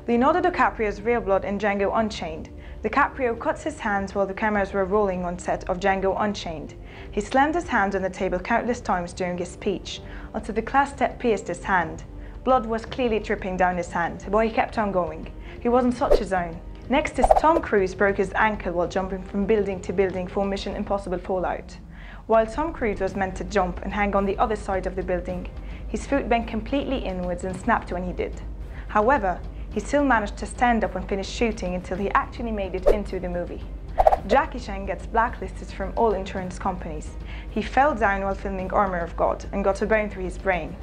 Leonardo DiCaprio's real blood in Django Unchained. DiCaprio cuts his hands while the cameras were rolling on set of Django Unchained. He slammed his hand on the table countless times during his speech, until the glass step pierced his hand. Blood was clearly dripping down his hand, but he kept on going. He wasn't such his own. Next is Tom Cruise broke his ankle while jumping from building to building for Mission Impossible Fallout. While Tom Cruise was meant to jump and hang on the other side of the building, his foot bent completely inwards and snapped when he did. However, he still managed to stand up and finish shooting until he actually made it into the movie. Jackie Chan gets blacklisted from all insurance companies. He fell down while filming Armor of God and got a bone through his brain.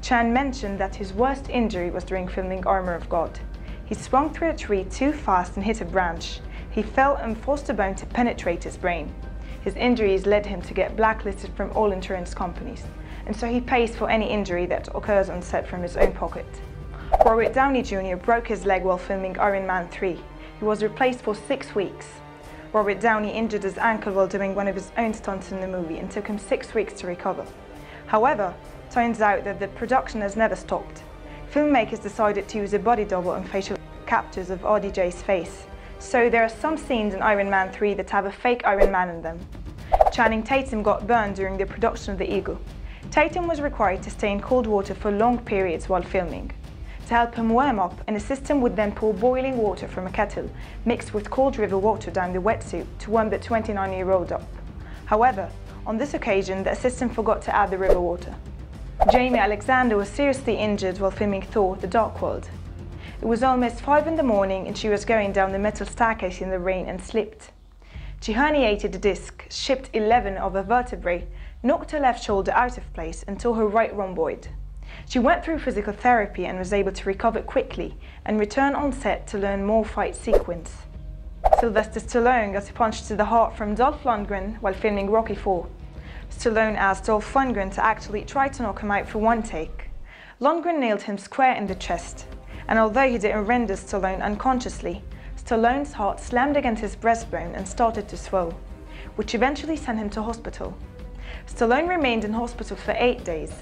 Chan mentioned that his worst injury was during filming Armor of God. He swung through a tree too fast and hit a branch. He fell and forced a bone to penetrate his brain. His injuries led him to get blacklisted from all insurance companies, and so he pays for any injury that occurs on set from his own pocket. Robert Downey Jr. broke his leg while filming Iron Man 3. He was replaced for 6 weeks. Robert Downey injured his ankle while doing one of his own stunts in the movie and took him 6 weeks to recover. However, turns out that the production has never stopped. Filmmakers decided to use a body double and facial captures of RDJ's face, so there are some scenes in Iron Man 3 that have a fake Iron Man in them. Channing Tatum got burned during the production of The Eagle. Tatum was required to stay in cold water for long periods while filming. To help him warm up, an assistant would then pour boiling water from a kettle mixed with cold river water down the wetsuit to warm the 29-year-old up. However, on this occasion, the assistant forgot to add the river water. Jamie Alexander was seriously injured while filming Thor: The Dark World. It was almost 5 in the morning and she was going down the metal staircase in the rain and slipped. She herniated a disc, chipped 11 of her vertebrae, knocked her left shoulder out of place and tore her right rhomboid. She went through physical therapy and was able to recover quickly and return on set to learn more fight sequence. Sylvester Stallone got a punch to the heart from Dolph Lundgren while filming Rocky IV. Stallone asked Dolph Lundgren to actually try to knock him out for one take. Lundgren nailed him square in the chest, and although he didn't render Stallone unconsciously, Stallone's heart slammed against his breastbone and started to swell, which eventually sent him to hospital. Stallone remained in hospital for 8 days,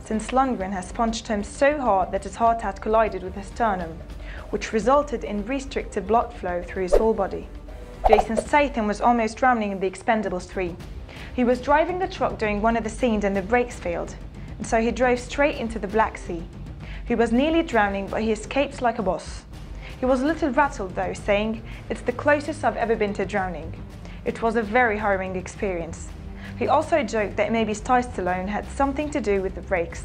since Lundgren has punched him so hard that his heart had collided with his sternum, which resulted in restricted blood flow through his whole body. Jason Statham was almost drowning in The Expendables 3. He was driving the truck during one of the scenes and the brakes failed, and so he drove straight into the Black Sea. He was nearly drowning, but he escaped like a boss. He was a little rattled though, saying, "It's the closest I've ever been to drowning." It was a very harrowing experience. He also joked that maybe Stallone had something to do with the brakes.